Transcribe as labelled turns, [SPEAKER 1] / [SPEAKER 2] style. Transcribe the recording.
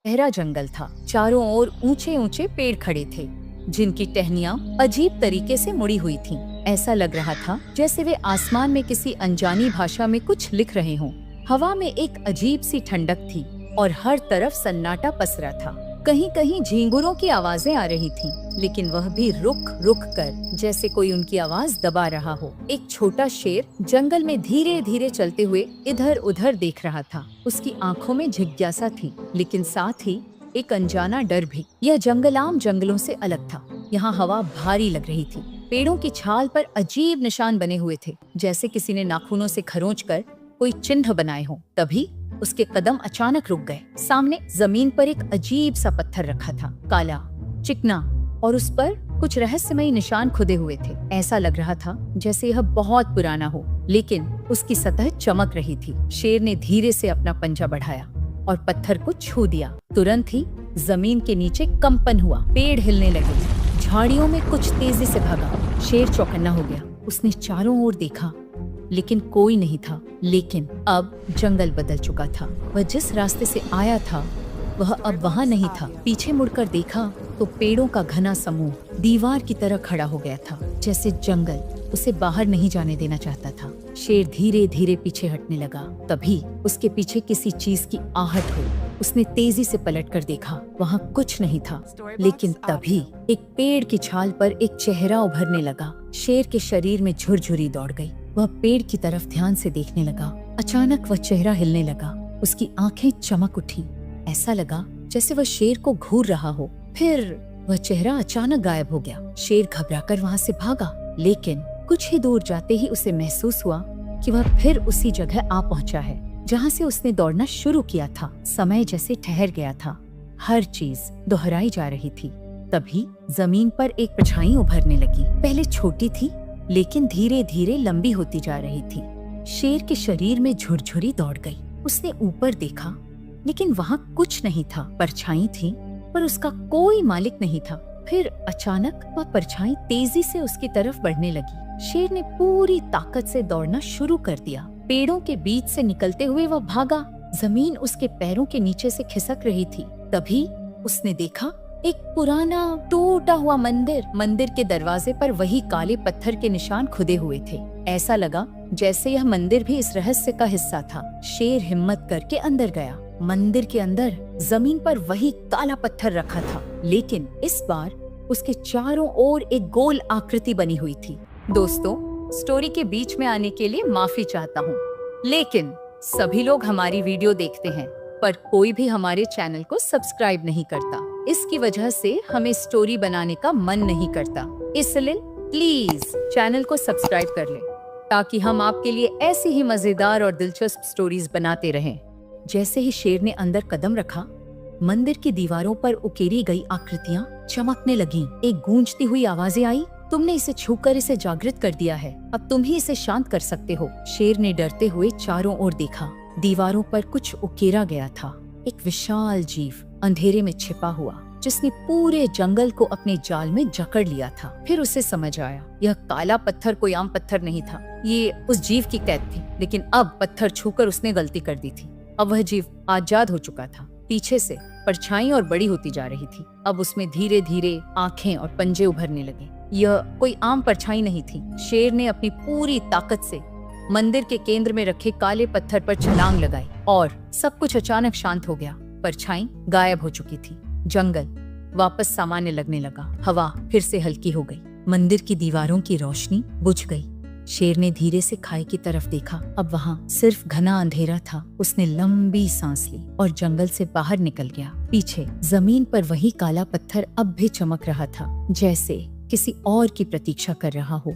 [SPEAKER 1] गहरा जंगल था। चारों ओर ऊंचे ऊंचे पेड़ खड़े थे, जिनकी टहनियां अजीब तरीके से मुड़ी हुई थीं। ऐसा लग रहा था जैसे वे आसमान में किसी अनजानी भाषा में कुछ लिख रहे हों। हवा में एक अजीब सी ठंडक थी और हर तरफ सन्नाटा पसरा था। कहीं कहीं झींगुरों की आवाजें आ रही थीं, लेकिन वह भी रुक रुक कर, जैसे कोई उनकी आवाज दबा रहा हो। एक छोटा शेर जंगल में धीरे धीरे चलते हुए इधर उधर देख रहा था। उसकी आंखों में जिज्ञासा थी, लेकिन साथ ही एक अनजाना डर भी। यह जंगल आम जंगलों से अलग था। यहाँ हवा भारी लग रही थी। पेड़ों की छाल पर अजीब निशान बने हुए थे, जैसे किसी ने नाखूनों से खरोंच कर कोई चिन्ह बनाए हों। तभी उसके कदम अचानक रुक गए। सामने जमीन पर एक अजीब सा पत्थर रखा था, काला, चिकना, और उस पर कुछ रहस्यमयी निशान खुदे हुए थे। ऐसा लग रहा था जैसे यह बहुत पुराना हो, लेकिन उसकी सतह चमक रही थी। शेर ने धीरे से अपना पंजा बढ़ाया और पत्थर को छू दिया। तुरंत ही जमीन के नीचे कंपन हुआ, पेड़ हिलने लगे, झाड़ियों में कुछ तेजी से भागा। शेर चौकन्ना हो गया। उसने चारों ओर देखा, लेकिन कोई नहीं था। लेकिन अब जंगल बदल चुका था। वह जिस रास्ते से आया था वह अब वहाँ नहीं था। पीछे मुड़कर देखा तो पेड़ों का घना समूह दीवार की तरह खड़ा हो गया था, जैसे जंगल उसे बाहर नहीं जाने देना चाहता था। शेर धीरे धीरे पीछे हटने लगा। तभी उसके पीछे किसी चीज की आहट हुई। उसने तेजी से पलटकर देखा, वहाँ कुछ नहीं था। लेकिन तभी एक पेड़ की छाल पर एक चेहरा उभरने लगा। शेर के शरीर में झुरझुरी दौड़ गई। वह पेड़ की तरफ ध्यान से देखने लगा। अचानक वह चेहरा हिलने लगा। उसकी आंखें चमक उठी। ऐसा लगा जैसे वह शेर को घूर रहा हो। फिर वह चेहरा अचानक गायब हो गया। शेर घबराकर वहाँ से भागा, लेकिन कुछ ही दूर जाते ही उसे महसूस हुआ कि वह फिर उसी जगह आ पहुँचा है जहाँ से उसने दौड़ना शुरू किया था। समय जैसे ठहर गया था। हर चीज दोहराई जा रही थी। तभी जमीन पर एक परछाई उभरने लगी। पहले छोटी थी, लेकिन धीरे धीरे लंबी होती जा रही थी। शेर के शरीर में झुरझुरी दौड़ गई। उसने ऊपर देखा, लेकिन वहाँ कुछ नहीं था। परछाई थी, पर उसका कोई मालिक नहीं था। फिर अचानक वह परछाई तेजी से उसकी तरफ बढ़ने लगी। शेर ने पूरी ताकत से दौड़ना शुरू कर दिया। पेड़ों के बीच से निकलते हुए वह भागा। जमीन उसके पैरों के नीचे से खिसक रही थी। तभी उसने देखा एक पुराना टूटा हुआ मंदिर। मंदिर के दरवाजे पर वही काले पत्थर के निशान खुदे हुए थे। ऐसा लगा जैसे यह मंदिर भी इस रहस्य का हिस्सा था। शेर हिम्मत करके अंदर गया। मंदिर के अंदर जमीन पर वही काला पत्थर रखा था, लेकिन इस बार उसके चारों ओर एक गोल आकृति बनी हुई थी। दोस्तों, स्टोरी के बीच में आने के लिए माफी चाहता हूँ, लेकिन सभी लोग हमारी वीडियो देखते हैं, पर कोई भी हमारे चैनल को सब्सक्राइब नहीं करता। इसकी वजह से हमें स्टोरी बनाने का मन नहीं करता। इसलिए प्लीज चैनल को सब्सक्राइब कर लें, ताकि हम आपके लिए ऐसी ही मजेदार और दिलचस्प स्टोरीज बनाते रहें। जैसे ही शेर ने अंदर कदम रखा, मंदिर की दीवारों पर उकेरी गई आकृतियां चमकने लगीं। एक गूंजती हुई आवाजें आई, तुमने इसे छूकर इसे जागृत कर दिया है, अब तुम ही इसे शांत कर सकते हो। शेर ने डरते हुए चारों ओर देखा। दीवारों पर कुछ उकेरा गया था। एक विशाल जीव अंधेरे में छिपा हुआ, जिसने पूरे जंगल को अपने जाल में जकड़ लिया था। फिर उसे समझ आया, यह काला पत्थर कोई आम पत्थर नहीं था। ये उस जीव की कैद थी, लेकिन अब पत्थर छूकर उसने गलती कर दी थी। अब वह जीव आजाद हो चुका था। पीछे से परछाई और बड़ी होती जा रही थी। अब उसमें धीरे धीरे आंखें और पंजे उभरने लगे। यह कोई आम परछाई नहीं थी। शेर ने अपनी पूरी ताकत से मंदिर के केंद्र में रखे काले पत्थर पर छलांग लगाई और सब कुछ अचानक शांत हो गया। परछाई गायब हो चुकी थी। जंगल वापस सामान्य लगने लगा। हवा फिर से हल्की हो गई। मंदिर की दीवारों की रोशनी बुझ गई। शेर ने धीरे से खाई की तरफ देखा। अब वहाँ सिर्फ घना अंधेरा था। उसने लंबी सांस ली और जंगल से बाहर निकल गया। पीछे जमीन पर वही काला पत्थर अब भी चमक रहा था, जैसे किसी और की प्रतीक्षा कर रहा हो।